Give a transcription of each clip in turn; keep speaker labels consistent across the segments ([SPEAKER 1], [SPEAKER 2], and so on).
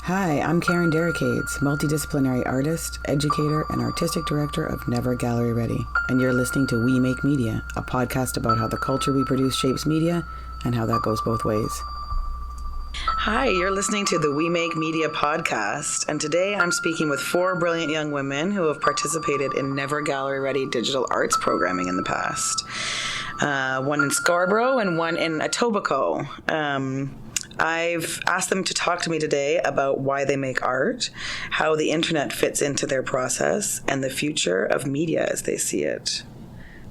[SPEAKER 1] Hi, I'm Karen Derricades, multidisciplinary artist, educator, and artistic director of Never Gallery Ready. And you're listening to We Make Media, a podcast about how the culture we produce shapes media and how that goes both ways. Hi, you're listening to the We Make Media podcast, and today I'm speaking with four brilliant young women who have participated in Never Gallery Ready digital arts programming in the past. One in Scarborough and one in Etobicoke. I've asked them to talk to me today about why they make art, how the internet fits into their process, and the future of media as they see it.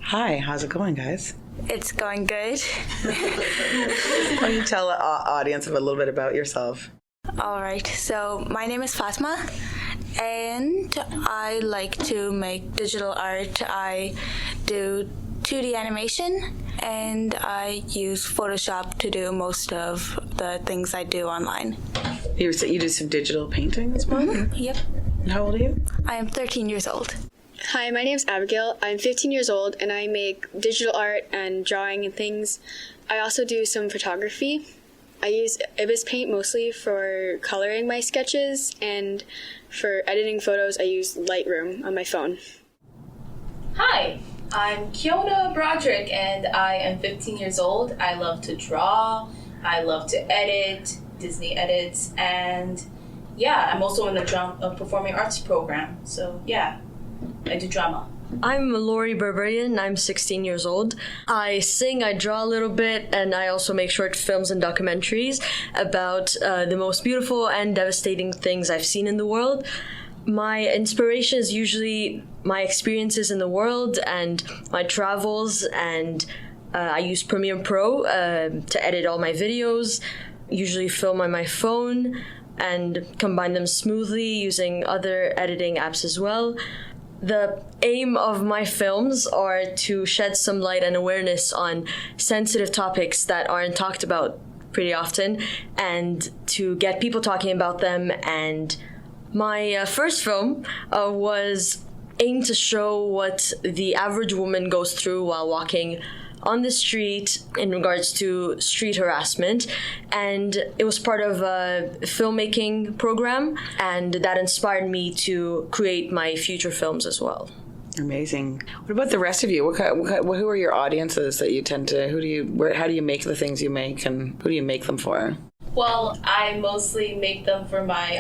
[SPEAKER 1] Hi, how's it going, guys?
[SPEAKER 2] It's going good.
[SPEAKER 1] Why don't you tell the audience a little bit about yourself?
[SPEAKER 2] All right, so my name is Fatma, and I like to make digital art. I do 2D animation, and I use Photoshop to do most of the things I do online.
[SPEAKER 1] You do some digital painting as well?
[SPEAKER 2] Mm-hmm. Yep.
[SPEAKER 1] And how old are you?
[SPEAKER 2] I am 13 years old.
[SPEAKER 3] Hi, my name's Abigail. I'm 15 years old, and I make digital art and drawing and things. I also do some photography. I use Ibis Paint mostly for coloring my sketches, and for editing photos, I use Lightroom on my phone.
[SPEAKER 4] Hi, I'm Kiona Broderick, and I am 15 years old. I love to draw. I love to edit, Disney edits, and yeah, I'm also in the performing arts program. So yeah, I do drama.
[SPEAKER 5] I'm Lori Berberian. I'm 16 years old. I sing, I draw a little bit, and I also make short films and documentaries about the most beautiful and devastating things I've seen in the world. My inspiration is usually my experiences in the world and my travels, and I use Premiere Pro to edit all my videos, usually film on my phone and combine them smoothly using other editing apps as well. The aim of my films are to shed some light and awareness on sensitive topics that aren't talked about pretty often, and to get people talking about them. And my first film was aimed to show what the average woman goes through while walking on the street in regards to street harassment, and it was part of a filmmaking program, and that inspired me to create my future films as well.
[SPEAKER 1] Amazing. What about the rest of you? Who are your audiences that you tend to? How do you make the things you make, and who do you make them for?
[SPEAKER 4] Well, I mostly make them for my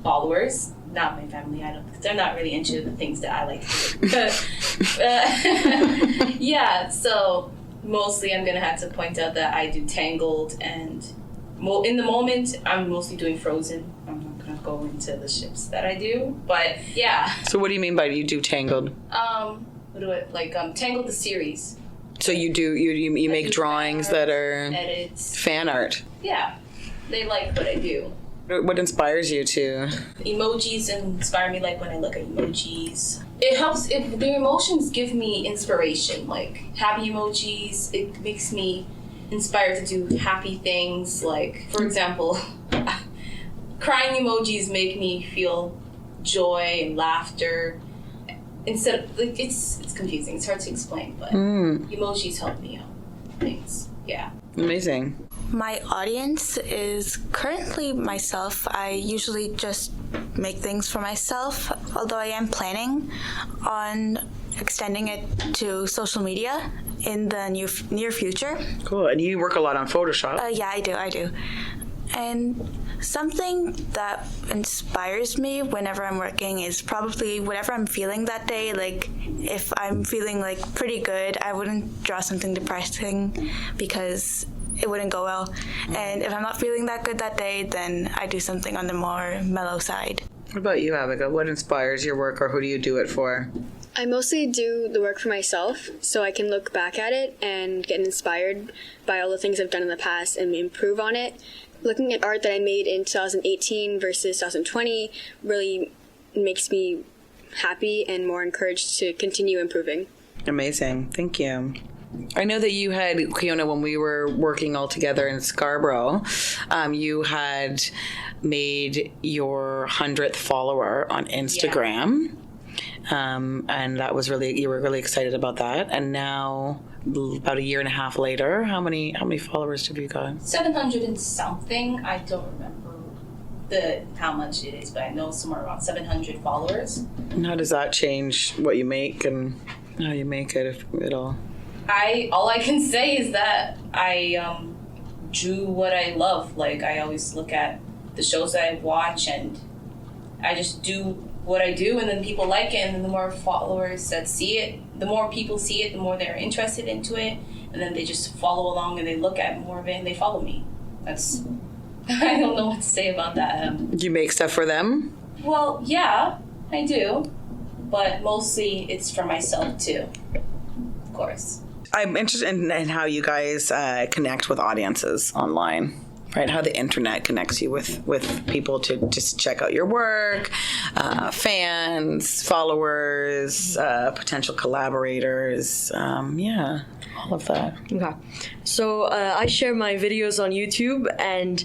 [SPEAKER 4] followers, not my family. They're not really into the things that I like to do. Yeah, so mostly I'm gonna have to point out that I do Tangled, and in the moment I'm mostly doing Frozen. I'm not gonna go into the ships that I do, but yeah.
[SPEAKER 1] So what do you mean by you do Tangled?
[SPEAKER 4] Tangled the series.
[SPEAKER 1] So you make drawings that are
[SPEAKER 4] edits,
[SPEAKER 1] fan art.
[SPEAKER 4] Yeah, they like what I do.
[SPEAKER 1] What inspires you to?
[SPEAKER 4] Emojis inspire me, like when I look at emojis. It helps, if the emotions give me inspiration, like happy emojis, it makes me inspired to do happy things. Like, for example, crying emojis make me feel joy and laughter. Instead of, like, it's confusing, it's hard to explain, but emojis help me out. Things, yeah.
[SPEAKER 1] Amazing.
[SPEAKER 2] My audience is currently myself. I usually just make things for myself, although I am planning on extending it to social media in the near future.
[SPEAKER 1] Cool. And you work a lot on Photoshop.
[SPEAKER 2] Yeah, I do. And something that inspires me whenever I'm working is probably whatever I'm feeling that day. Like, if I'm feeling like pretty good, I wouldn't draw something depressing because it wouldn't go well. And if I'm not feeling that good that day, then I do something on the more mellow side.
[SPEAKER 1] What about you, Abigail? What inspires your work, or who do you do it for?
[SPEAKER 3] I mostly do the work for myself, so I can look back at it and get inspired by all the things I've done in the past and improve on it. Looking at art that I made in 2018 versus 2020 really makes me happy and more encouraged to continue improving.
[SPEAKER 1] Amazing. Thank you. I know that you had, Kiona, when we were working all together in Scarborough, you had made your 100th follower on Instagram. Yeah. And that was you were really excited about that. And now, about a year and a half later, how many followers have you got?
[SPEAKER 4] 700 and something. I don't remember how much it is, but I know somewhere around 700 followers.
[SPEAKER 1] And how does that change what you make and how you make it, if at all?
[SPEAKER 4] All I can say is that I do what I love. Like, I always look at the shows that I watch, and I just do what I do, and then people like it, and then the more followers that see it, the more people see it, the more they're interested into it, and then they just follow along and they look at more of it and they follow me. That's I don't know what to say about that.
[SPEAKER 1] Do you make stuff for them?
[SPEAKER 4] Well, yeah, I do, but mostly it's for myself too, of course.
[SPEAKER 1] I'm interested in how you guys connect with audiences online, right? How the internet connects you with people to just check out your work, fans, followers, potential collaborators. Yeah, all of that.
[SPEAKER 5] Okay. So I share my videos on YouTube, and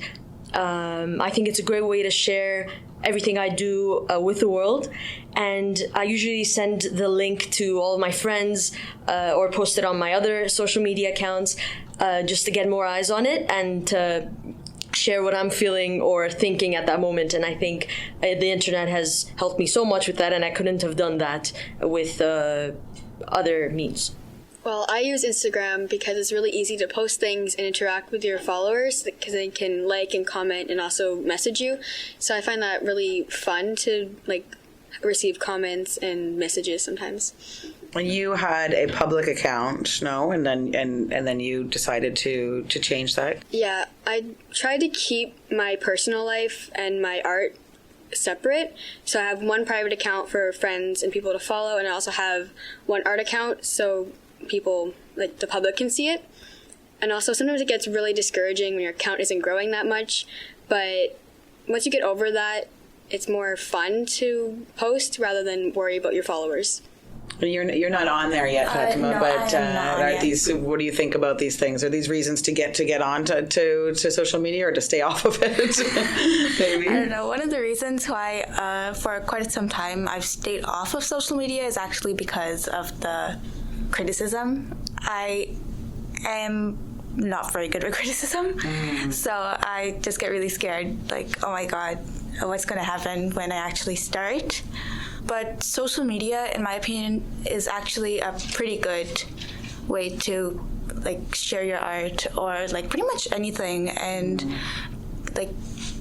[SPEAKER 5] I think it's a great way to share everything I do with the world. And I usually send the link to all of my friends or post it on my other social media accounts just to get more eyes on it and to share what I'm feeling or thinking at that moment. And I think the internet has helped me so much with that, and I couldn't have done that with other means.
[SPEAKER 3] Well, I use Instagram because it's really easy to post things and interact with your followers because they can like and comment and also message you. So I find that really fun to receive comments and messages sometimes.
[SPEAKER 1] You had a public account, no? And then you decided to change that?
[SPEAKER 3] Yeah, I try to keep my personal life and my art separate. So I have one private account for friends and people to follow, and I also have one art account so people, the public, can see it. And also sometimes it gets really discouraging when your account isn't growing that much, but once you get over that, it's more fun to post rather than worry about your followers.
[SPEAKER 1] You're not on there yet, Fatima,
[SPEAKER 2] no,
[SPEAKER 1] but
[SPEAKER 2] I am not on yet.
[SPEAKER 1] these? What do you think about these things? Are these reasons to get on to social media or to stay off of it? Maybe.
[SPEAKER 2] I don't know. One of the reasons why for quite some time I've stayed off of social media is actually because of the criticism. I am not very good with criticism, so I just get really scared. Like, oh my God, what's going to happen when I actually start? But social media, in my opinion, is actually a pretty good way to share your art or pretty much anything and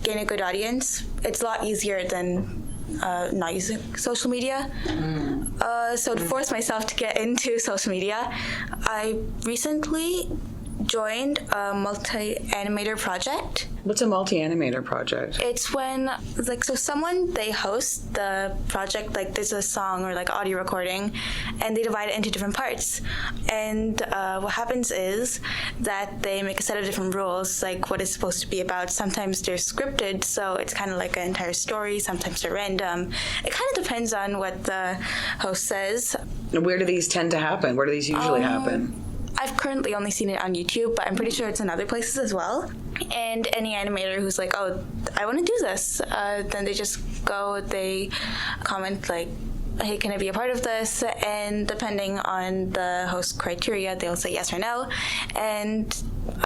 [SPEAKER 2] gain a good audience. It's a lot easier than not using social media. So to force myself to get into social media, I recently joined a multi-animator project.
[SPEAKER 1] What's a multi-animator project?
[SPEAKER 2] It's when they host the project, there's a song or audio recording, and they divide it into different parts. And what happens is that they make a set of different rules, what it's supposed to be about. Sometimes they're scripted, so it's kind of like an entire story. Sometimes they're random. It kind of depends on what the host says.
[SPEAKER 1] Where do these tend to happen? Where do these usually happen?
[SPEAKER 2] I've currently only seen it on YouTube, but I'm pretty sure it's in other places as well. And any animator who's like, oh, I want to do this, then they just go, they comment hey, can I be a part of this? And depending on the host criteria, they'll say yes or no. And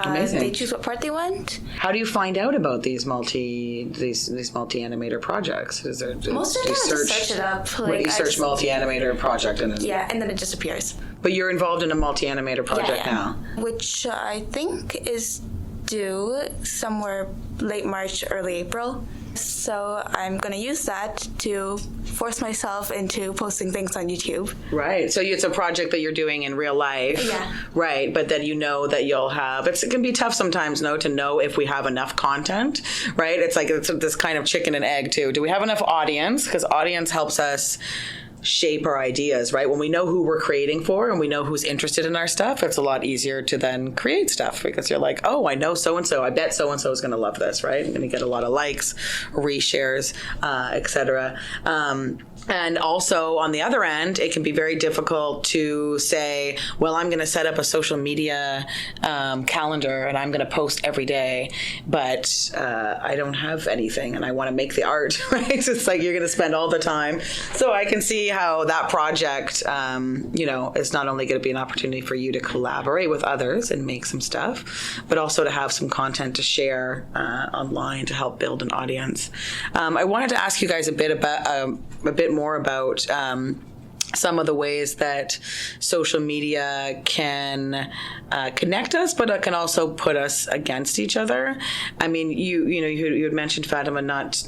[SPEAKER 2] they choose what part they want.
[SPEAKER 1] How do you find out about these multi-animator projects?
[SPEAKER 2] Most of the time, I just search it up.
[SPEAKER 1] You search multi-animator project, and
[SPEAKER 2] then it just appears.
[SPEAKER 1] But you're involved in a multi-animator project now,
[SPEAKER 2] which I think is due somewhere late March, early April. So I'm going to use that to force myself into posting things on YouTube. Right.
[SPEAKER 1] So it's a project that you're doing in real life.
[SPEAKER 2] Yeah.
[SPEAKER 1] Right. But then you know that you'll have, it can be tough sometimes, to know if we have enough content, right? It's this kind of chicken and egg too. Do we have enough audience? Because audience helps us shape our ideas, right? When we know who we're creating for and we know who's interested in our stuff, it's a lot easier to then create stuff because you're like, oh, I know so-and-so. I bet so-and-so is going to love this, right? I'm going to get a lot of likes, reshares, etc. And also on the other end, it can be very difficult to say, well, I'm going to set up a social media calendar and I'm going to post every day, but I don't have anything and I want to make the art, right? So it's you're going to spend all the time. So I can see how that project, is not only going to be an opportunity for you to collaborate with others and make some stuff, but also to have some content to share online to help build an audience. I wanted to ask you guys a bit more about some of the ways that social media can connect us, but it can also put us against each other. I mean, you had mentioned, Fatima, not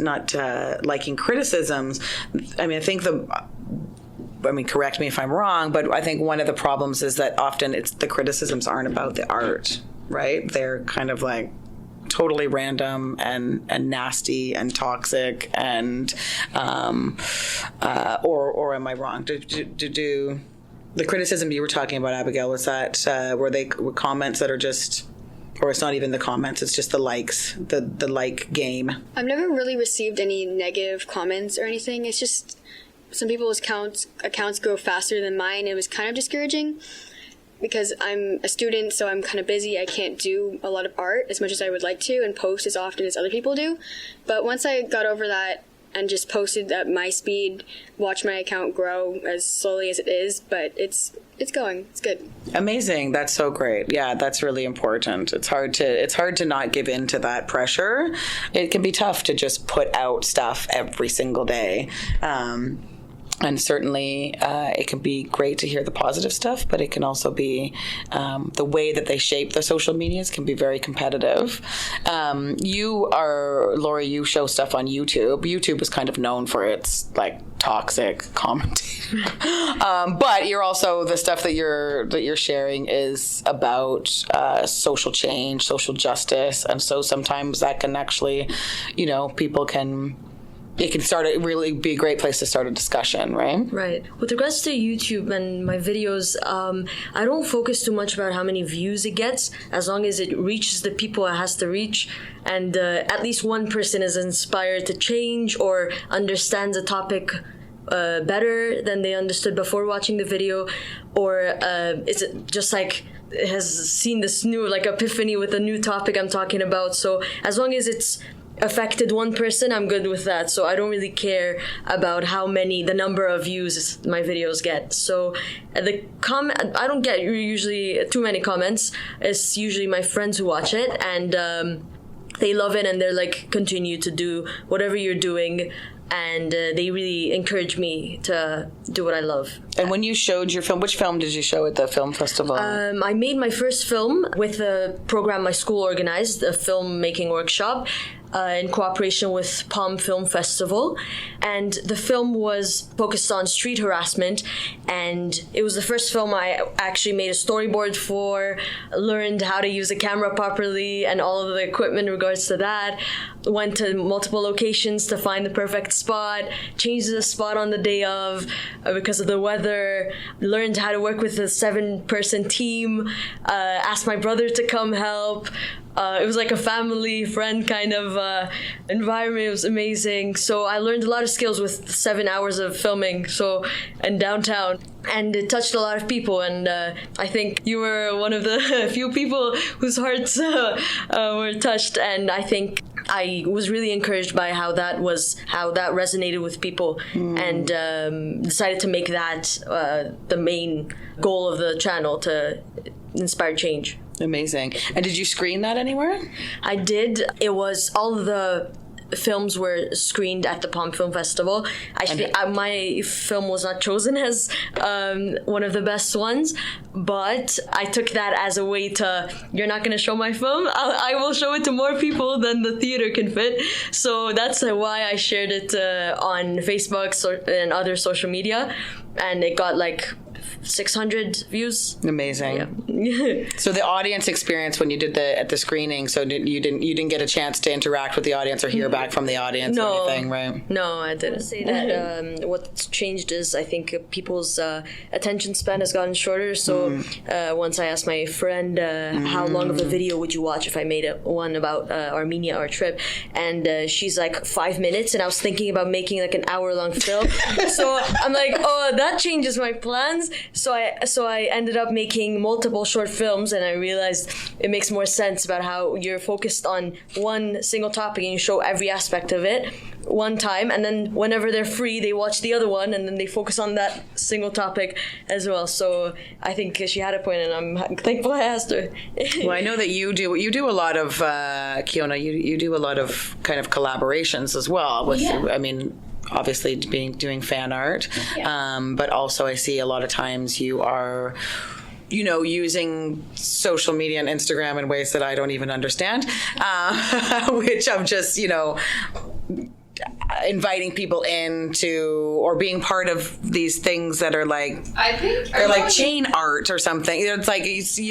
[SPEAKER 1] liking criticisms. I mean, correct me if I'm wrong, but I think one of the problems is that often the criticisms aren't about the art, right? They're kind of like totally random and nasty and toxic and or am I wrong? Do the criticism you were talking about, Abigail, was that were comments that are just, or it's not even the comments, it's just the likes, the like game?
[SPEAKER 3] I've never really received any negative comments or anything. It's just some people's accounts grow faster than mine. It was kind of discouraging, because I'm a student, so I'm kind of busy. I can't do a lot of art as much as I would like to and post as often as other people do. But once I got over that and just posted at my speed, watched my account grow as slowly as it is, but it's going. It's good.
[SPEAKER 1] Amazing. That's so great. Yeah, that's really important. It's hard to not give in to that pressure. It can be tough to just put out stuff every single day. And certainly it can be great to hear the positive stuff, but it can also be the way that they shape the social medias can be very competitive. Lori, you show stuff on YouTube. YouTube is kind of known for its like toxic commenting. But you're also, the stuff that you're sharing is about social change, social justice. And so sometimes that can actually, it can really be a great place to start a discussion, right?
[SPEAKER 5] Right. With regards to YouTube and my videos, I don't focus too much about how many views it gets, as long as it reaches the people it has to reach, and at least one person is inspired to change or understands a topic better than they understood before watching the video, or is it just like has seen this new epiphany with a new topic I'm talking about. So as long as it's affected one person, I'm good with that. So I don't really care about the number of views my videos get. So I don't get usually too many comments. It's usually my friends who watch it, and they love it, and they're like, continue to do whatever you're doing. And they really encourage me to do what I love.
[SPEAKER 1] And when you showed your film, which film did you show at the film festival?
[SPEAKER 5] I made my first film with a program my school organized, a filmmaking workshop, in cooperation with Palm Film Festival. And the film was focused on street harassment. And it was the first film I actually made a storyboard for, learned how to use a camera properly and all of the equipment in regards to that. Went to multiple locations to find the perfect spot, changed the spot on the day of because of the weather, learned how to work with a 7-person team, asked my brother to come help. It was like a family friend kind of environment. It was amazing. So I learned a lot of skills with 7 hours of filming in downtown. And it touched a lot of people. And I think you were one of the few people whose hearts were touched. And I think I was really encouraged by how that resonated with people, and decided to make that the main goal of the channel, to inspire change.
[SPEAKER 1] Amazing. And did you screen that anywhere?
[SPEAKER 5] I did. It was all of the films were screened at the Palm Film Festival. Actually, my film was not chosen as one of the best ones, but I took that as a way to, you're not going to show my film? I will show it to more people than the theater can fit. So that's why I shared it on Facebook and other social media, and it got 600 views.
[SPEAKER 1] Amazing.
[SPEAKER 5] Yeah.
[SPEAKER 1] So the audience experience when you did at the screening, so you didn't get a chance to interact with the audience or hear back from the audience or anything, right?
[SPEAKER 5] No, I didn't. I would say that what's changed is I think people's attention span has gotten shorter. So once I asked my friend how long of a video would you watch if I made one about Armenia, our trip, and she's like 5 minutes, and I was thinking about making an hour-long film. So I'm like, oh, that changes my plans. So I ended up making multiple short films, and I realized it makes more sense about how you're focused on one single topic and you show every aspect of it one time, and then whenever they're free, they watch the other one, and then they focus on that single topic as well. So I think she had a point, and I'm thankful I asked her.
[SPEAKER 1] Well, I know that you do a lot of Kiona. You do a lot of kind of collaborations as well. With, I mean, obviously doing fan art, but also I see a lot of times you are, using social media and Instagram in ways that I don't even understand, which I'm just, inviting people into or being part of these things that are like,
[SPEAKER 4] I think
[SPEAKER 1] they're like chain art or something. It's like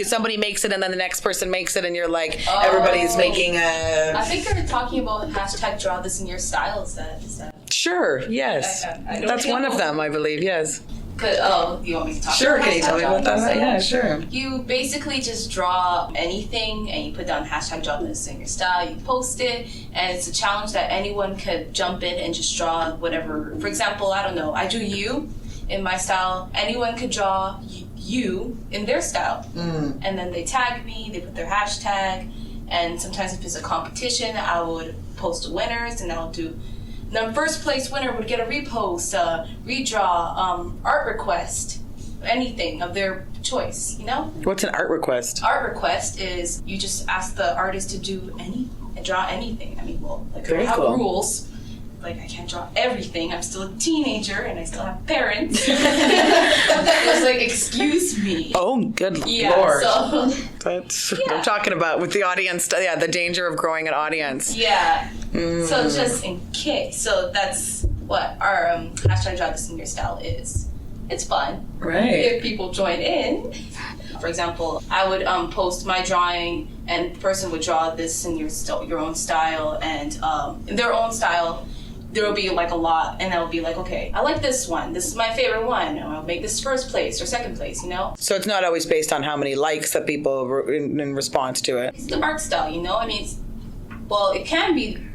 [SPEAKER 1] somebody makes it and then the next person makes it and you're like, everybody's making a...
[SPEAKER 4] I think they're talking about hashtag draw this in your style. Is that?
[SPEAKER 1] Sure, yes. That's one of them, I believe, yes.
[SPEAKER 4] You want me to talk
[SPEAKER 1] Sure,
[SPEAKER 4] about
[SPEAKER 1] can you tell me about that? Yeah, sure.
[SPEAKER 4] You basically just draw anything and you put down hashtag draw this in your style, you post it, and it's a challenge that anyone could jump in and just draw whatever. For example, I don't know, I do you in my style. Anyone could draw you in their style. And then they tag me, they put their hashtag, and sometimes if it's a competition, I would post the winners and I'll do... The first place winner would get a repost, redraw, art request, anything of their choice,
[SPEAKER 1] What's an art request?
[SPEAKER 4] Art request is you just ask the artist to do draw anything. I mean, I have rules. Like, I can't draw everything. I'm still a teenager and I still have parents. It's like, excuse me.
[SPEAKER 1] Oh, good Lord.
[SPEAKER 4] So,
[SPEAKER 1] that's what I'm talking about with the audience. Yeah, the danger of growing an audience.
[SPEAKER 4] Yeah. So just in case. So that's what our hashtag draw this in your style is. It's fun.
[SPEAKER 1] Right.
[SPEAKER 4] If people join in. For example, I would post my drawing and the person would draw this in your own style, and in their own style there will be like a lot, and I'll be like, okay, I like this one. This is my favorite one. I'll make this first place or second place, So
[SPEAKER 1] it's not always based on how many likes that people in response to it.
[SPEAKER 4] It's the art style, I mean, it can be.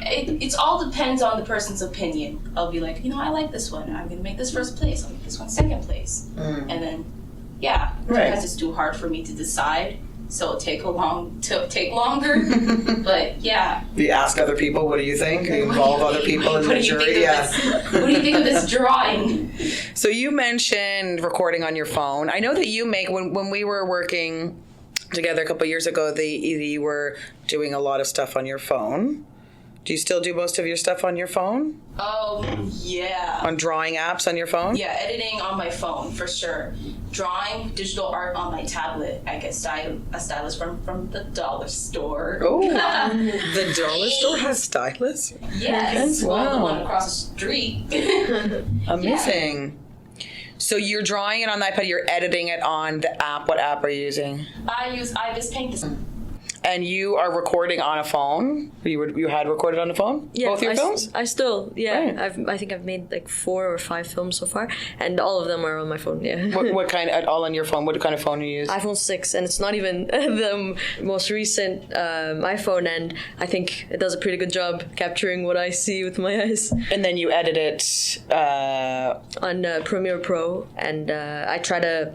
[SPEAKER 4] It all depends on the person's opinion. I'll be like, I like this one. I'm gonna make this first place. I'll make this one second place, and then, sometimes it's too hard for me to decide. So it'll take longer, but yeah.
[SPEAKER 1] You ask other people, what do you think? You involve other people in the jury.
[SPEAKER 4] What do you think of this drawing?
[SPEAKER 1] So you mentioned recording on your phone. I know that you make, when we were working together a couple of years ago, you were doing a lot of stuff on your phone. Do you still do most of your stuff on your phone?
[SPEAKER 4] Yeah.
[SPEAKER 1] On drawing apps on your phone?
[SPEAKER 4] Yeah, editing on my phone, for sure. Drawing, digital art on my tablet. I get a stylus from the dollar store.
[SPEAKER 1] Oh, the dollar store has stylists?
[SPEAKER 4] Yes. Well, the one across the street.
[SPEAKER 1] Amazing. Yeah. So you're drawing it on the iPad, you're editing it on the app. What app are you using?
[SPEAKER 4] I use Ibis Paint.
[SPEAKER 1] And you are recording on a phone? You had recorded on a phone?
[SPEAKER 5] Yeah,
[SPEAKER 1] both your films?
[SPEAKER 5] I still, yeah.
[SPEAKER 1] Right.
[SPEAKER 5] I think I've made like 4 or 5 films so far, and all of them are on my phone, yeah.
[SPEAKER 1] What kind, all on your phone? What kind of phone do you use?
[SPEAKER 5] iPhone 6, and it's not even the most recent iPhone, and I think it does a pretty good job capturing what I see with my eyes.
[SPEAKER 1] And then you edit it?
[SPEAKER 5] On Premiere Pro, and I try to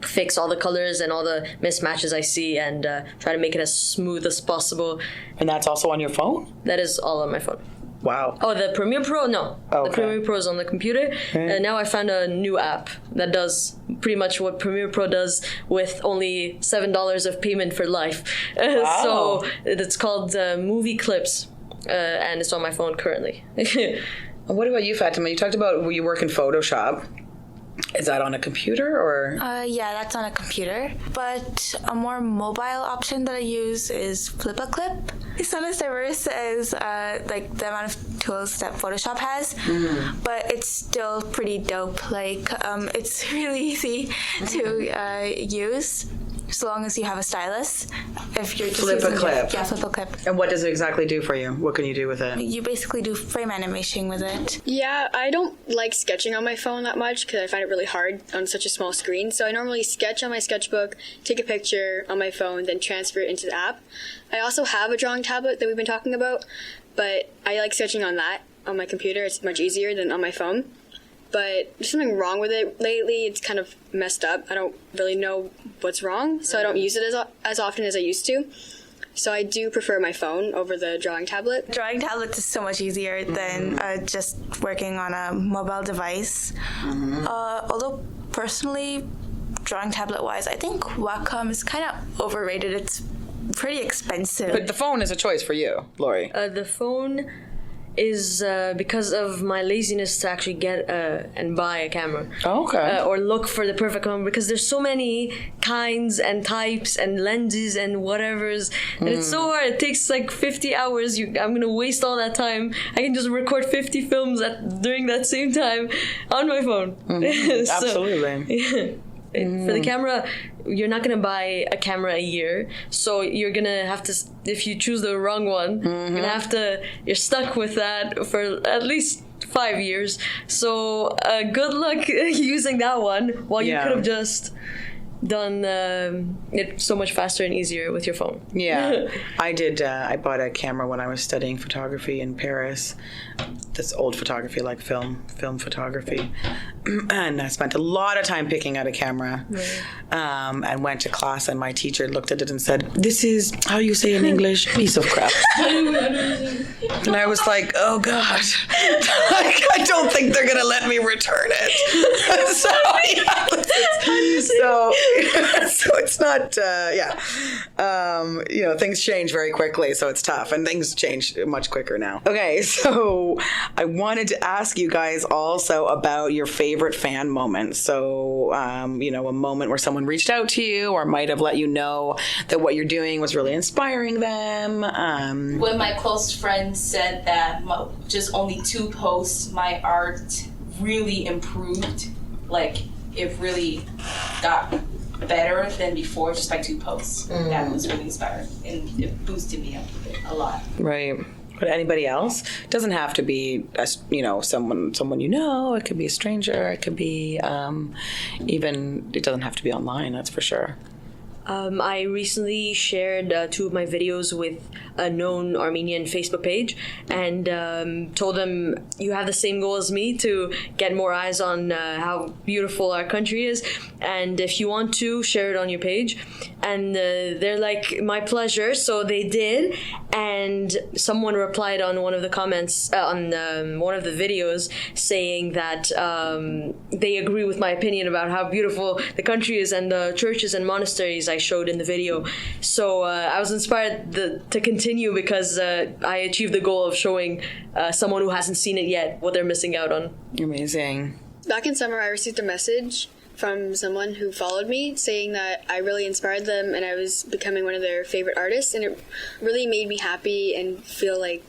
[SPEAKER 5] fix all the colors and all the mismatches I see, and try to make it as smooth as possible.
[SPEAKER 1] And that's also on your phone?
[SPEAKER 5] That is all on my phone.
[SPEAKER 1] Wow.
[SPEAKER 5] Oh, the Premiere Pro? No.
[SPEAKER 1] Okay.
[SPEAKER 5] The Premiere Pro is on the computer. And now I found a new app that does pretty much what Premiere Pro does with only $7 of payment for life.
[SPEAKER 1] Wow.
[SPEAKER 5] So it's called Movie Clips, and it's on my phone currently.
[SPEAKER 1] What about you, Fatima? You talked about you work in Photoshop. Is that on a computer or?
[SPEAKER 2] Yeah, that's on a computer. But a more mobile option that I use is Flip-a-Clip. It's not as diverse as like the amount of tools that Photoshop has, but it's still pretty dope. Like it's really easy to use. So long as you have a stylus. If you're just
[SPEAKER 1] Flip-a-Clip.
[SPEAKER 2] Yeah, Flip-a-Clip.
[SPEAKER 1] And what does it exactly do for you? What can you do with it?
[SPEAKER 2] You basically do frame animation with it.
[SPEAKER 3] Yeah, I don't like sketching on my phone that much because I find it really hard on such a small screen. So I normally sketch on my sketchbook, take a picture on my phone, then transfer it into the app. I also have a drawing tablet that we've been talking about, but I like sketching on that on my computer. It's much easier than on my phone. but there's something wrong with it lately. It's kind of messed up. I don't really know what's wrong, so I don't use it as often as I used to. So I do prefer my phone over the drawing tablet.
[SPEAKER 2] Drawing tablets is so much easier than just working on a mobile device. Although personally, drawing tablet-wise, I think Wacom is kind of overrated. It's pretty expensive.
[SPEAKER 1] But the phone is a choice for you, Lori.
[SPEAKER 5] The phone is because of my laziness to actually get and buy a camera.
[SPEAKER 1] Oh, okay.
[SPEAKER 5] Or look for the perfect camera, because there's so many kinds and types and lenses and whatevers, and it's so hard. It takes like 50 hours. I'm gonna waste all that time. I can just record 50 films during that same time on my phone.
[SPEAKER 1] Absolutely.
[SPEAKER 5] For the camera, you're not going to buy a camera a year, so you're going to have to, if you choose the wrong one, you're stuck with that for at least 5 years. So good luck using that one while you could have just done it so much faster and easier with your phone.
[SPEAKER 1] Yeah, I bought a camera when I was studying photography in Paris. This old photography, like film photography. And I spent a lot of time picking out a camera. And went to class, and my teacher looked at it and said, "This is how you say in English, piece of crap." And I was like, oh God. I don't think they're going to let me return it. So it's not, things change very quickly, so it's tough, and things change much quicker now. Okay, so I wanted to ask you guys also about your favorite fan moments. So, a moment where someone reached out to you or might have let you know that what you're doing was really inspiring them.
[SPEAKER 4] When my close friends said that just only 2 posts, my art really improved. Like, it really got better than before, just by 2 posts. That was really inspiring, and it boosted me up a lot.
[SPEAKER 1] Right. But anybody else? It doesn't have to be, someone you know. It could be a stranger. It could be it doesn't have to be online, that's for sure.
[SPEAKER 5] I recently shared 2 of my videos with a known Armenian Facebook page, and told them, you have the same goal as me to get more eyes on how beautiful our country is, and if you want to, share it on your page. And they're like, my pleasure. So they did, and someone replied on one of the comments on one of the videos saying that they agree with my opinion about how beautiful the country is and the churches and monasteries I showed in the video. So I was inspired to continue, because I achieved the goal of showing someone who hasn't seen it yet what they're missing out on.
[SPEAKER 1] Amazing.
[SPEAKER 3] Back in summer, I received a message from someone who followed me saying that I really inspired them and I was becoming one of their favorite artists, and it really made me happy and feel like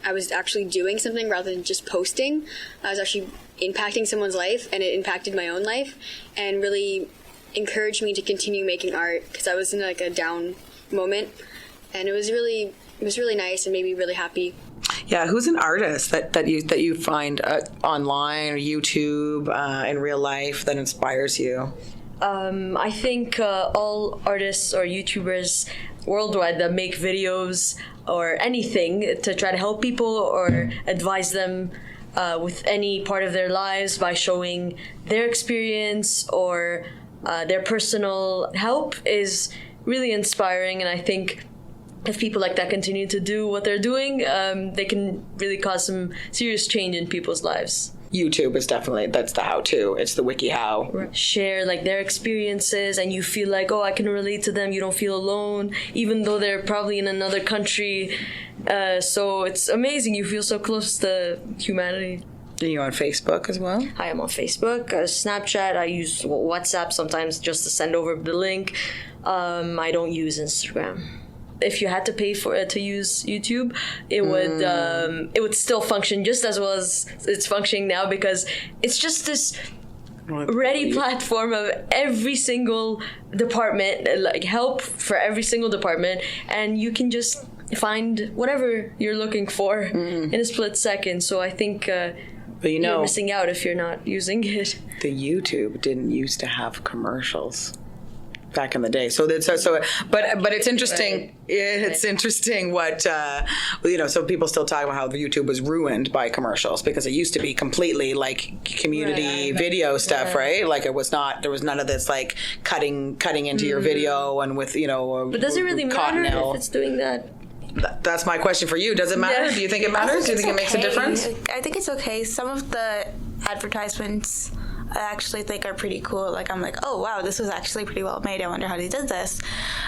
[SPEAKER 3] I was actually doing something rather than just posting. I was actually impacting someone's life, and it impacted my own life and really encouraged me to continue making art, because I was in like a down moment, and it was really nice and made me really happy.
[SPEAKER 1] Yeah, who's an artist that you find online or YouTube in real life that inspires you?
[SPEAKER 5] I think all artists or YouTubers worldwide that make videos or anything to try to help people or advise them with any part of their lives by showing their experience or their personal help is really inspiring. And I think if people like that continue to do what they're doing, they can really cause some serious change in people's lives.
[SPEAKER 1] YouTube is definitely, that's the how-to. It's the wiki how.
[SPEAKER 5] Right. Share like their experiences, and you feel like, oh, I can relate to them. You don't feel alone, even though they're probably in another country. So it's amazing. You feel so close to humanity.
[SPEAKER 1] Are you on Facebook as well?
[SPEAKER 5] I am on Facebook, Snapchat. I use WhatsApp sometimes just to send over the link. I don't use Instagram. If you had to pay for it to use YouTube, it would still function just as well as it's functioning now, because it's just this ready platform of every single department, like help for every single department, and you can just find whatever you're looking for in a split second. So I think
[SPEAKER 1] but
[SPEAKER 5] you're missing out if you're not using it.
[SPEAKER 1] The YouTube didn't used to have commercials. back in the day. But it's interesting.
[SPEAKER 5] Right.
[SPEAKER 1] It's interesting what so people still talk about how YouTube was ruined by commercials because it used to be completely like community video stuff, right? Like there was none of this like cutting into your video and with
[SPEAKER 5] But does it really matter if it's doing that?
[SPEAKER 1] That's my question for you. Does it matter?
[SPEAKER 5] Yeah.
[SPEAKER 1] Do you think it matters? Do you think it makes a difference?
[SPEAKER 2] I think it's okay. Some of the advertisements I actually think are pretty cool. Like I'm like, oh wow, this was actually pretty well made. I wonder how they did this.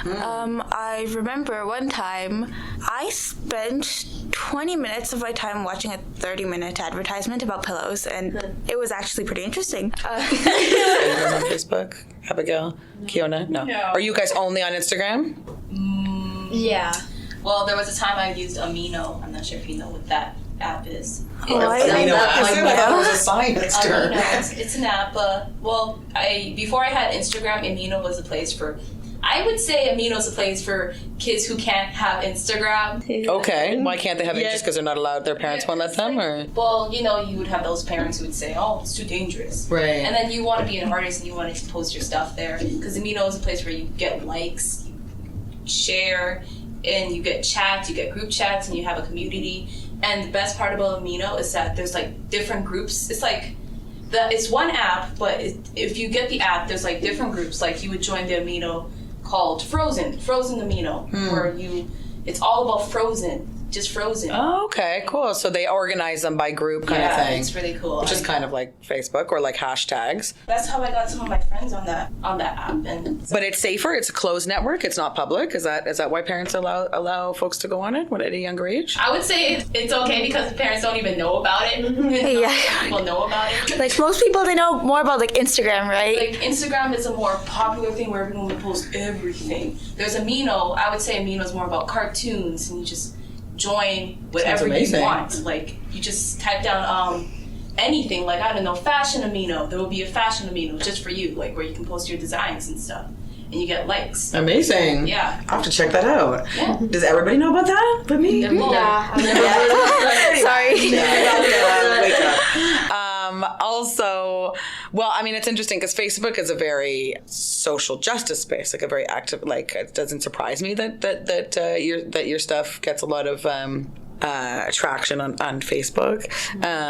[SPEAKER 2] I remember one time I spent 20 minutes of my time watching a 30-minute advertisement about pillows, and it was actually pretty interesting.
[SPEAKER 1] Are you guys on Facebook? Abigail? Kiona? No. Are you guys only on Instagram?
[SPEAKER 3] Yeah.
[SPEAKER 4] Well, there was a time I used Amino. I'm not sure if you know what that app is.
[SPEAKER 1] Amino acid? I thought it was a science term.
[SPEAKER 4] Amino, it's an app. Before I had Instagram, Amino was a place for. I would say Amino's a place for kids who can't have Instagram.
[SPEAKER 1] Okay, why can't they have it? Just because they're not allowed? Their parents won't let them, or?
[SPEAKER 4] Well, you would have those parents who would say, "Oh, it's too dangerous."
[SPEAKER 1] Right.
[SPEAKER 4] And then you want to be an artist and you want to post your stuff there because Amino is a place where you get likes, you share, and you get chats, you get group chats, and you have a community. And the best part about Amino is that there's like different groups. It's like it's one app, but if you get the app, there's like different groups. Like you would join the Amino called Frozen Amino, where it's all about Frozen, just Frozen.
[SPEAKER 1] Oh, okay, cool. So they organize them by group kind of thing.
[SPEAKER 4] It's really cool.
[SPEAKER 1] Which is kind of like Facebook or like hashtags.
[SPEAKER 4] That's how I got some of my friends on that app.
[SPEAKER 1] But it's safer. It's a closed network. It's not public. Is that why parents allow folks to go on it at a younger age?
[SPEAKER 4] I would say it's okay because the parents don't even know about it.
[SPEAKER 2] Yeah.
[SPEAKER 4] People know about it.
[SPEAKER 2] Like most people, they know more about like Instagram, right?
[SPEAKER 4] Like Instagram is a more popular thing where everyone will post everything. There's Amino. I would say Amino is more about cartoons, and you just join whatever you want. Like you just type down anything. Like I don't know, fashion Amino. There will be a fashion Amino just for you, like where you can post your designs and stuff, and you get likes.
[SPEAKER 1] Amazing.
[SPEAKER 4] Yeah.
[SPEAKER 1] I'll have to check that out.
[SPEAKER 4] Yeah.
[SPEAKER 1] Does everybody know about that but me?
[SPEAKER 3] Yeah.
[SPEAKER 2] Sorry.
[SPEAKER 1] Wake up. Also, well, I mean, it's interesting because Facebook is a very social justice space, like a very active. Like, it doesn't surprise me that your stuff gets a lot of traction on Facebook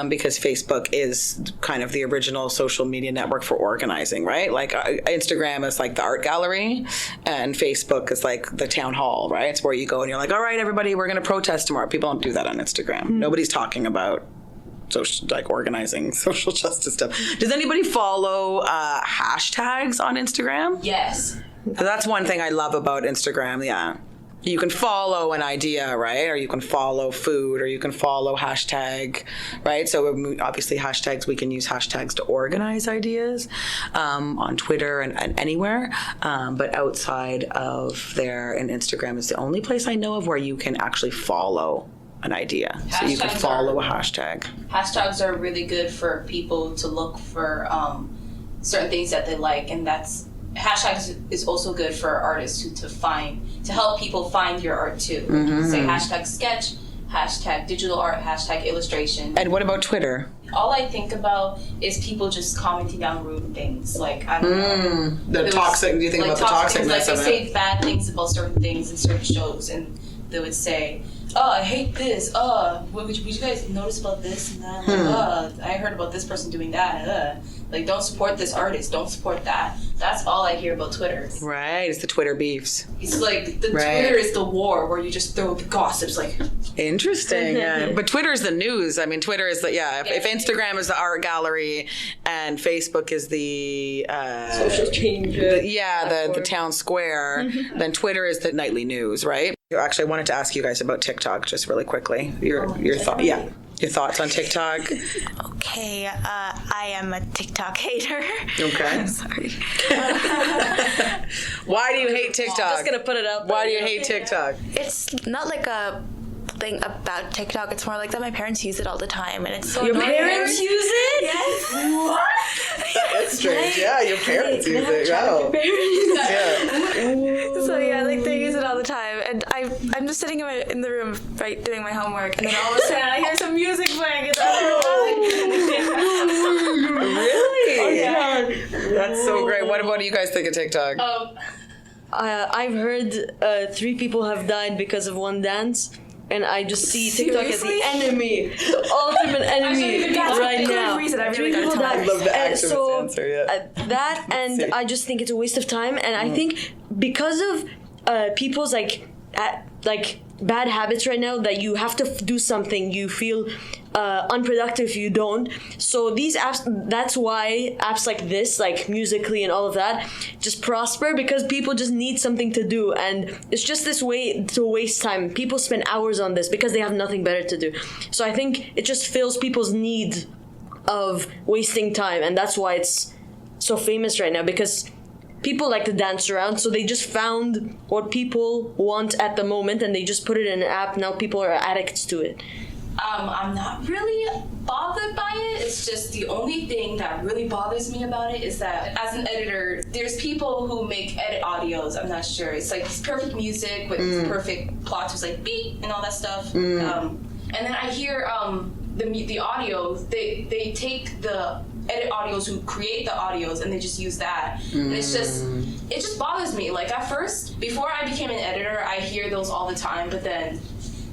[SPEAKER 1] because Facebook is kind of the original social media network for organizing, right? Like Instagram is like the art gallery and Facebook is like the town hall, right? It's where you go and you're like, all right, everybody, we're going to protest tomorrow. People don't do that on Instagram. Nobody's talking about organizing social justice stuff. Does anybody follow hashtags on Instagram?
[SPEAKER 4] Yes.
[SPEAKER 1] That's one thing I love about Instagram. Yeah. You can follow an idea, right? Or you can follow food, or you can follow hashtag, right? So obviously hashtags, we can use hashtags to organize ideas on Twitter and anywhere. But outside of there, and Instagram is the only place I know of where you can actually follow an idea. So you can follow a hashtag.
[SPEAKER 4] Hashtags are really good for people to look for certain things that they like, and hashtags is also good for artists to help people find your art too. Say hashtag sketch, hashtag digital art, hashtag illustration.
[SPEAKER 1] And what about Twitter?
[SPEAKER 4] All I think about is people just commenting down rude things. Like, I don't know.
[SPEAKER 1] The toxic, do you think about the toxicness
[SPEAKER 4] like,
[SPEAKER 1] of
[SPEAKER 4] they say bad things about certain things in certain shows, and they would say, oh, I hate this. Would you guys notice about this and that? Like, I heard about this person doing that. Like, don't support this artist. Don't support that. That's all I hear about Twitter.
[SPEAKER 1] Right, it's the Twitter beefs.
[SPEAKER 4] It's like Twitter is the war where you just throw the gossips. Like,
[SPEAKER 1] interesting. Yeah, but Twitter is the news. I mean, Twitter is if Instagram is the art gallery and Facebook is the
[SPEAKER 5] Social change.
[SPEAKER 1] the town square, then Twitter is the nightly news, right? Actually, I wanted to ask you guys about TikTok just really quickly. Your thought, your thoughts on TikTok.
[SPEAKER 2] Okay, I am a TikTok hater.
[SPEAKER 1] Okay.
[SPEAKER 2] I'm sorry.
[SPEAKER 1] Why do you hate TikTok?
[SPEAKER 5] I'm just gonna put it out there.
[SPEAKER 1] Why do you hate TikTok?
[SPEAKER 2] It's not like a thing about TikTok. It's more like that my parents use it all the time, and it's so
[SPEAKER 5] Your
[SPEAKER 2] annoying.
[SPEAKER 5] parents use it?
[SPEAKER 2] Yes.
[SPEAKER 5] What?
[SPEAKER 1] That's strange. Yeah, your parents use it. Wow. Yeah.
[SPEAKER 2] So yeah, like they use it all the time, and I'm just sitting in the room, right, doing my homework, and then all of a sudden I hear some music playing. And
[SPEAKER 1] Really?
[SPEAKER 2] Oh, yeah.
[SPEAKER 1] That's so great. What do you guys think of TikTok?
[SPEAKER 5] I've heard 3 people have died because of one dance. And I just see TikTok as the enemy, ultimate enemy right now.
[SPEAKER 2] I really
[SPEAKER 5] people died.
[SPEAKER 1] I love the activist answer, yeah.
[SPEAKER 5] That, and I just think it's a waste of time. And I think because of people's like bad habits right now, that you have to do something, you feel unproductive if you don't. So these apps, that's why apps like this, like Musically and all of that, just prosper, because people just need something to do, and it's just this way to waste time. People spend hours on this because they have nothing better to do. So I think it just fills people's need of wasting time, and that's why it's so famous right now, because people like to dance around, so they just found what people want at the moment and they just put it in an app. Now people are addicts to it.
[SPEAKER 4] I'm not really bothered by it. It's just the only thing that really bothers me about it is that as an editor, there's people who edit audios. I'm not sure. It's like this perfect music with this perfect plots, with like beat and all that stuff. And then I hear the audio. They take the edit audios who create the audios and they just use that. And it just bothers me. Like at first, before I became an editor, I hear those all the time, but then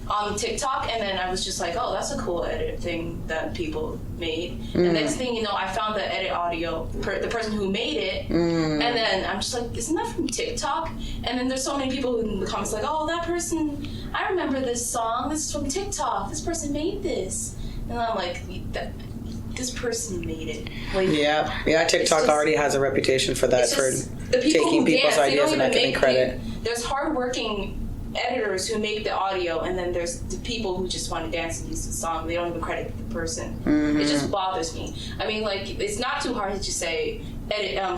[SPEAKER 4] on TikTok, and then I was just like, oh, that's a cool edit thing that people made. And next thing you know, I found the edit audio, the person who made it, and then I'm just like, isn't that from TikTok? And then there's so many people in the comments like, oh, that person, I remember this song, this is from TikTok, this person made this. And I'm like, this person made it. Like,
[SPEAKER 1] yeah. TikTok already has a reputation for that, for taking people's ideas and not giving credit.
[SPEAKER 4] There's hardworking editors who make the audio, and then there's the people who just want to dance and use the song. They don't even credit the person. It just bothers me. I mean, like, it's not too hard to just say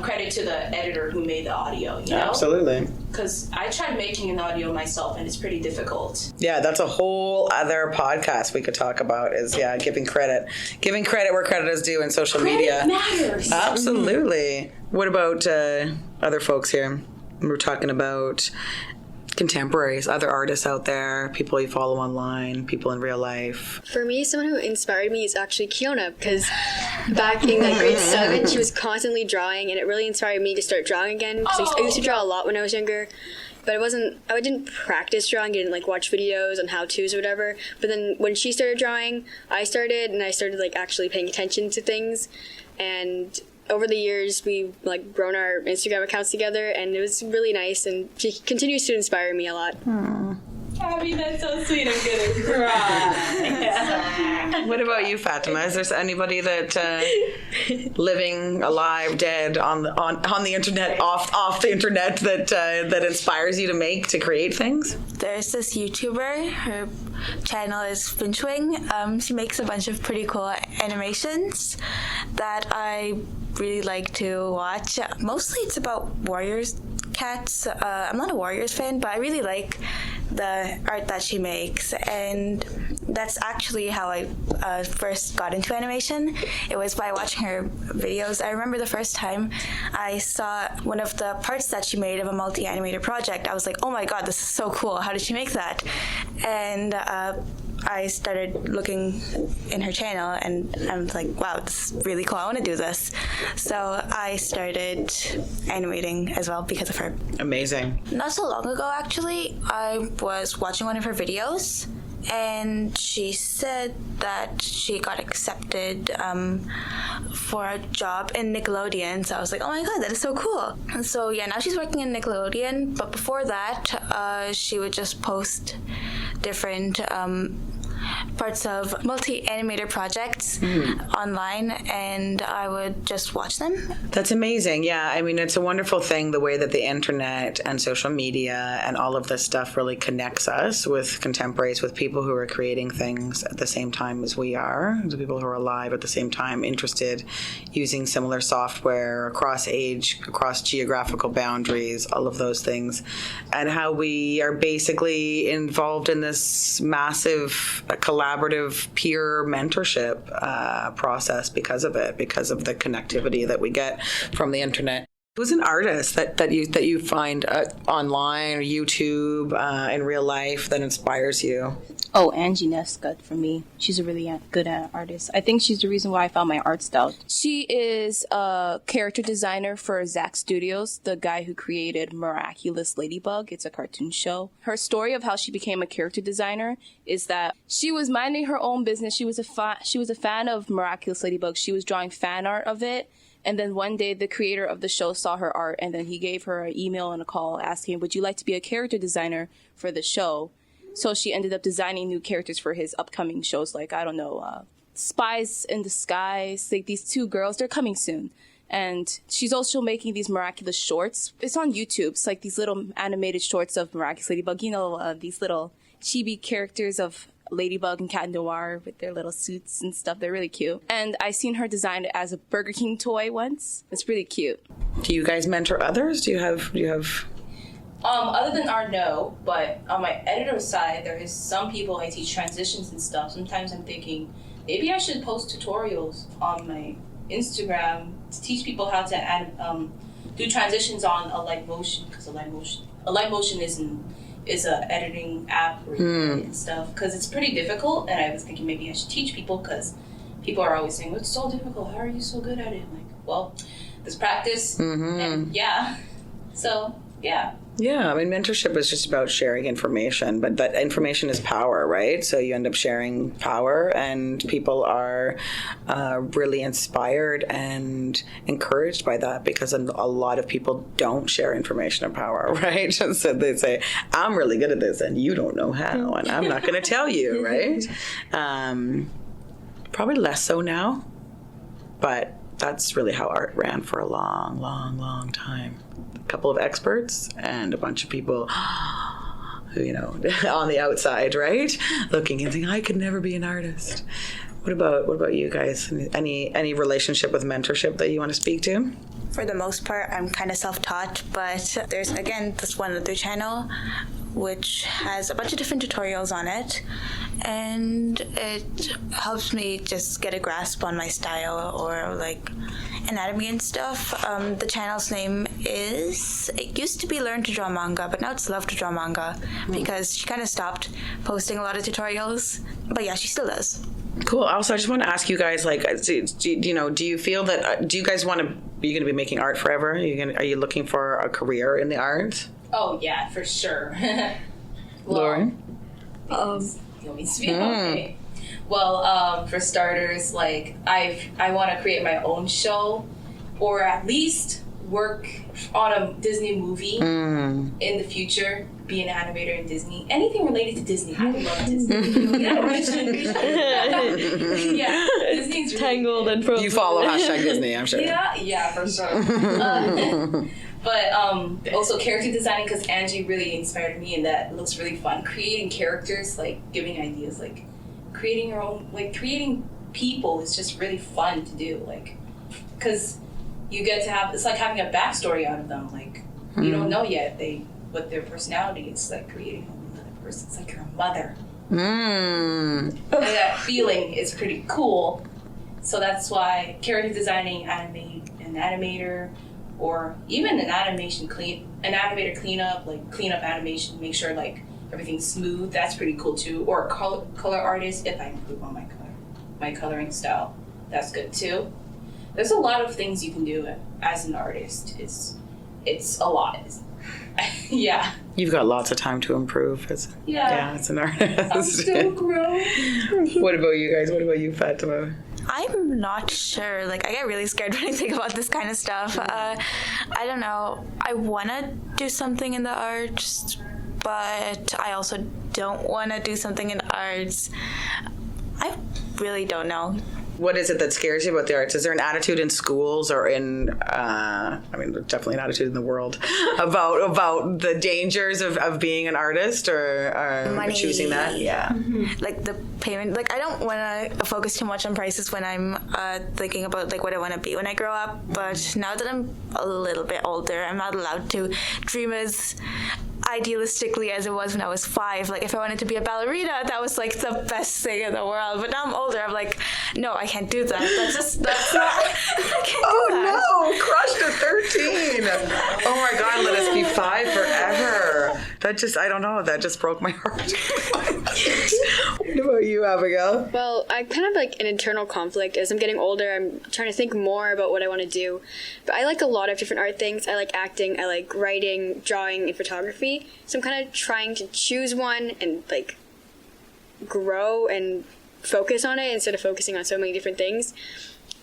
[SPEAKER 4] credit to the editor who made the audio, you know?
[SPEAKER 1] Absolutely.
[SPEAKER 4] Because I tried making an audio myself, and it's pretty difficult.
[SPEAKER 1] Yeah, that's a whole other podcast we could talk about, is giving credit where credit is due in social media.
[SPEAKER 4] Matters.
[SPEAKER 1] Absolutely. What about other folks here? We're talking about contemporaries, other artists out there, people you follow online, people in real life.
[SPEAKER 3] For me, someone who inspired me is actually Kiona, because back in like grade 7, she was constantly drawing, and it really inspired me to start drawing again. Because I used to draw a lot when I was younger, but I didn't practice drawing, I didn't like watch videos on how-tos or whatever. But then when she started drawing, I started like actually paying attention to things, and over the years, we've like grown our Instagram accounts together, and it was really nice, and she continues to inspire me a lot.
[SPEAKER 4] Abby, that's so sweet. I'm gonna cry.
[SPEAKER 1] What about you, Fatima? Is there anybody that living, alive, dead, on the internet, off the internet, that inspires you to create things?
[SPEAKER 2] There's this YouTuber. Her channel is Finchwing. She makes a bunch of pretty cool animations that I really like to watch. Mostly it's about Warriors cats. I'm not a Warriors fan, but I really like the art that she makes, and that's actually how I first got into animation. It was by watching her videos. I remember the first time I saw one of the parts that she made of a multi-animator project. I was like, oh my god, this is so cool. How did she make that? And I started looking in her channel, and I'm like, wow, this is really cool. I want to do this. So I started animating as well because of her.
[SPEAKER 1] Amazing.
[SPEAKER 2] Not so long ago, actually, I was watching one of her videos, and she said that she got accepted for a job in Nickelodeon. So I was like, oh my god, that is so cool. And so yeah, now she's working in Nickelodeon, but before that, she would just post different parts of multi-animator projects online, and I would just watch them.
[SPEAKER 1] That's amazing. Yeah, I mean, it's a wonderful thing, the way that the internet and social media and all of this stuff really connects us with contemporaries, with people who are creating things at the same time as we are, the people who are alive at the same time, interested, using similar software across age, across geographical boundaries, all of those things, and how we are basically involved in this massive collaborative peer mentorship process because of the connectivity that we get from the internet. Who's an artist that you find online or YouTube in real life that inspires you?
[SPEAKER 6] Oh, Angie Nescut for me. She's a really good artist. I think she's the reason why I found my art style. She is a character designer for Zack Studios, the guy who created Miraculous Ladybug. It's a cartoon show. Her story of how she became a character designer is that she was minding her own business. She was a fan of Miraculous Ladybug. She was drawing fan art of it. And then one day the creator of the show saw her art, and then he gave her an email and a call asking, would you like to be a character designer for the show? So she ended up designing new characters for his upcoming shows, like, I don't know, Spies in Disguise. Like, these two girls, they're coming soon. And she's also making these miraculous shorts. It's on YouTube. It's like these little animated shorts of Miraculous Ladybug. You know, these little chibi characters of Ladybug and Cat Noir with their little suits and stuff. They're really cute. And I seen her design it as a Burger King toy once. It's really cute.
[SPEAKER 1] Do you guys mentor others? Do you have?
[SPEAKER 4] Other than art, no. But on my editor side, there is some people I teach transitions and stuff. Sometimes I'm thinking maybe I should post tutorials on my Instagram to teach people how to add, do transitions on a light motion, because a light motion is a editing app and stuff, because it's pretty difficult. And I was thinking maybe I should teach people, because people are always saying, it's so difficult, how are you so good at it? I'm like, well, there's practice. And so yeah, I mean, mentorship is just about sharing information, but that information is power, right? So you end up sharing power, and people are really inspired and encouraged by that, because a lot of people don't share information of power, right? So they say, I'm really good at this and you don't know how, and I'm not going to tell you, right? Probably less so now, but that's really how art ran for a long, long, long time. A couple of experts and a bunch of people, you know, on the outside, right? Looking and thinking, I could never be an artist. What about you guys? Any relationship with mentorship that you want to speak to?
[SPEAKER 2] For the most part, I'm kind of self-taught, but there's, again, this one other channel which has a bunch of different tutorials on it, and it helps me just get a grasp on my style or like anatomy and stuff. The channel's name it used to be Learn to Draw Manga, but now it's Love to Draw Manga, because she kind of stopped posting a lot of tutorials, but yeah, she still does.
[SPEAKER 1] Cool. Also, I just want to ask you guys, like, do you feel that, do you guys want to, are you going to be making art forever? Are you looking for a career in the arts?
[SPEAKER 4] Oh yeah, for sure.
[SPEAKER 1] Lauren?
[SPEAKER 4] You want me to speak? Okay. Well, for starters, like, I want to create my own show, or at least work on a Disney movie in the future. Be an animator in Disney. Anything related to Disney. I love Disney. Yeah, Disney's really
[SPEAKER 5] Tangled and Frozen.
[SPEAKER 1] You follow #Disney, I'm sure.
[SPEAKER 4] Yeah, for sure. But also character designing, because Angie really inspired me, and that looks really fun. Creating characters, like giving ideas, like creating your own, like creating people is just really fun to do. Like, because you get to have, it's like having a backstory out of them. Like, you don't know yet what their personality is. Like creating another person. It's like your mother. And that feeling is pretty cool. So that's why character designing, an animator, or even an animator cleanup, like clean up animation, make sure like everything's smooth. That's pretty cool too. Or a color artist, if I improve on my coloring style, that's good too. There's a lot of things you can do as an artist. It's a lot. Yeah.
[SPEAKER 1] You've got lots of time to improve as an artist.
[SPEAKER 4] I'm still growing.
[SPEAKER 1] What about you guys? What about you, Fatima?
[SPEAKER 2] I'm not sure. Like, I get really scared when I think about this kind of stuff. I don't know. I want to do something in the arts, but I also don't want to do something in arts. I really don't know.
[SPEAKER 1] What is it that scares you about the arts? Is there an attitude in schools or in, there's definitely an attitude in the world about the dangers of being an artist or
[SPEAKER 2] money.
[SPEAKER 1] Choosing that? Yeah.
[SPEAKER 2] Like the payment, like I don't want to focus too much on prices when I'm thinking about like what I want to be when I grow up. But now that I'm a little bit older, I'm not allowed to dream as idealistically as it was when I was 5. Like if I wanted to be a ballerina, that was like the best thing in the world. But now I'm older, I'm like, No, I can't do that. That's not. I can't do that.
[SPEAKER 1] No, crushed at 13. Oh my God, let us be 5 forever. I don't know, that just broke my heart. What about you, Abigail?
[SPEAKER 3] Well, I kind of like an internal conflict. As I'm getting older, I'm trying to think more about what I want to do. But I like a lot of different art things. I like acting, I like writing, drawing, and photography. So I'm kind of trying to choose one and like grow and focus on it instead of focusing on so many different things.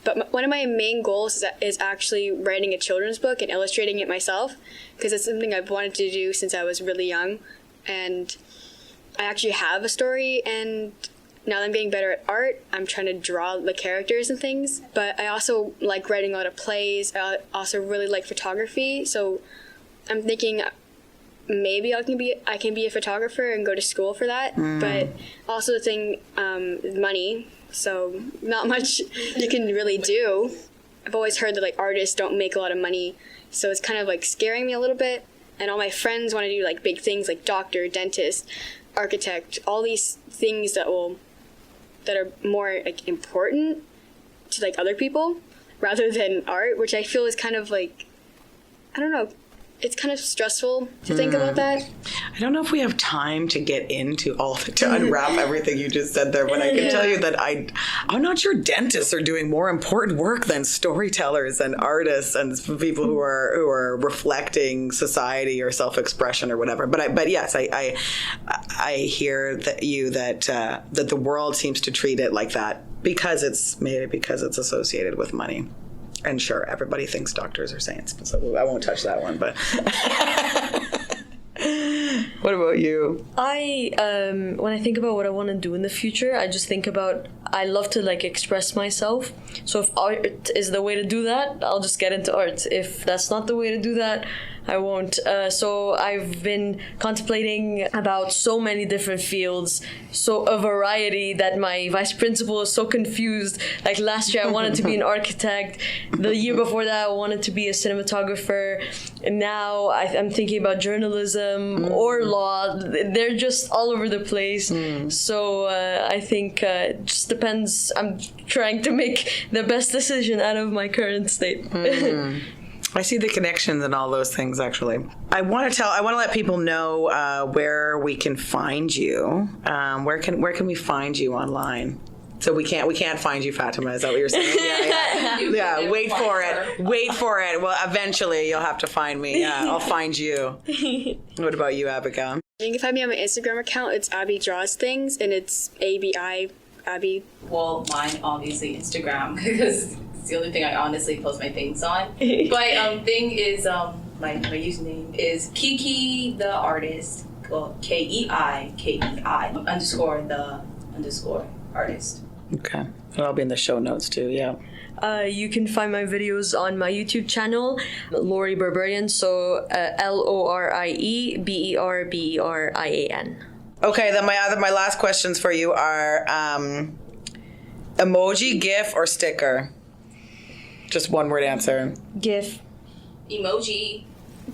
[SPEAKER 3] But one of my main goals is actually writing a children's book and illustrating it myself, because it's something I've wanted to do since I was really young. And I actually have a story, and now that I'm getting better at art, I'm trying to draw the characters and things. But I also like writing a lot of plays. I also really like photography, so I'm thinking maybe I can be a photographer and go to school for that. But also the thing, money. So not much you can really do. I've always heard that like artists don't make a lot of money, so it's kind of like scaring me a little bit. And all my friends want to do like big things like doctor, dentist, architect, all these things that are more like important to like other people rather than art, which I feel is kind of like, I don't know, it's kind of stressful to think about that.
[SPEAKER 1] I don't know if we have time to get into all of it, to unwrap everything you just said there, but I can tell you that I'm not sure dentists are doing more important work than storytellers and artists and people who are reflecting society or self-expression or whatever. But yes, I hear that that the world seems to treat it like that because it's associated with money. And sure, everybody thinks doctors are saints, so I won't touch that one. But what about you?
[SPEAKER 5] When I think about what I want to do in the future, I just think about, I love to like express myself. So if art is the way to do that, I'll just get into art. If that's not the way to do that, I won't. So I've been contemplating about so many different fields, so a variety that my vice principal is so confused. Like last year I wanted to be an architect. The year before that I wanted to be a cinematographer. And now I'm thinking about journalism or law. They're just all over the place. So I think it just depends. I'm trying to make the best decision out of my current state.
[SPEAKER 1] I see the connections and all those things, actually. I want to let people know where we can find you. Where can we find you online? So we can't find you, Fatima. Is that what you're saying? Yeah. Wait for it. Well, eventually you'll have to find me. Yeah, I'll find you. What about you, Abigail?
[SPEAKER 3] You can find me on my Instagram account. It's Abby Draws Things, and it's ABI Abby.
[SPEAKER 4] Well, mine obviously Instagram because it's the only thing I honestly post my things on. But thing is my username is Kiki the artist. Well, KEI _ artist.
[SPEAKER 1] Okay. It'll be in the show notes too. Yeah.
[SPEAKER 5] You can find my videos on my YouTube channel, Lori Berberian, so LORIE BERBERIAN.
[SPEAKER 1] Okay, then my last questions for you are emoji, GIF, or sticker? Just one word answer.
[SPEAKER 5] GIF.
[SPEAKER 4] Emoji.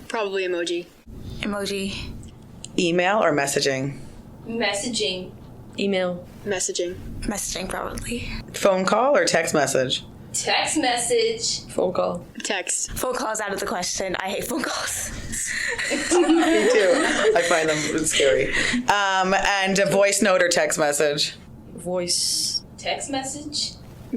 [SPEAKER 3] Probably emoji.
[SPEAKER 2] Emoji.
[SPEAKER 1] Email or messaging?
[SPEAKER 4] Messaging.
[SPEAKER 5] Email.
[SPEAKER 3] Messaging.
[SPEAKER 2] Messaging, probably.
[SPEAKER 1] Phone call or text message?
[SPEAKER 4] Text message.
[SPEAKER 5] Phone call.
[SPEAKER 3] Text.
[SPEAKER 2] Phone calls out of the question. I hate phone calls.
[SPEAKER 1] Me too. I find them scary. And a voice note or text message?
[SPEAKER 5] Voice.
[SPEAKER 4] Text message.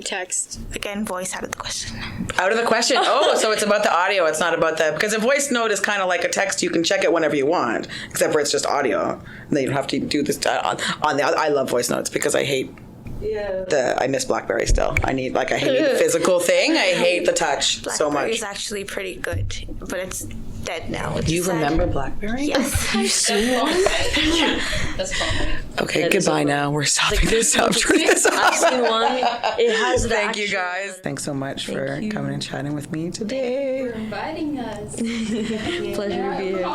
[SPEAKER 3] Text.
[SPEAKER 2] Again, voice out of the question.
[SPEAKER 1] Out of the question. Oh, so it's about the audio. It's not about the... Because a voice note is kind of like a text. You can check it whenever you want, except for it's just audio. And then you don't have to do this on the... I love voice notes because I hate... Yeah. I miss BlackBerry still. I hate the physical thing. I hate the touch so much.
[SPEAKER 2] BlackBerry is actually pretty good, but it's dead now.
[SPEAKER 1] Do you remember BlackBerry?
[SPEAKER 2] Yes.
[SPEAKER 5] You've seen one?
[SPEAKER 4] That's fun.
[SPEAKER 1] Okay, goodbye now. We're stopping this up.
[SPEAKER 5] I've seen one. It has the
[SPEAKER 1] Thank you
[SPEAKER 5] action.
[SPEAKER 1] guys. Thanks so much for coming and chatting with me today.
[SPEAKER 4] For inviting us.
[SPEAKER 5] Pleasure to be here.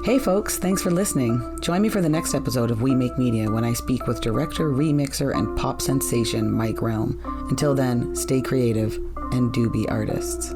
[SPEAKER 1] Hey folks, thanks for listening. Join me for the next episode of We Make Media when I speak with director, remixer, and pop sensation Mike Realm. Until then, stay creative and do be artists.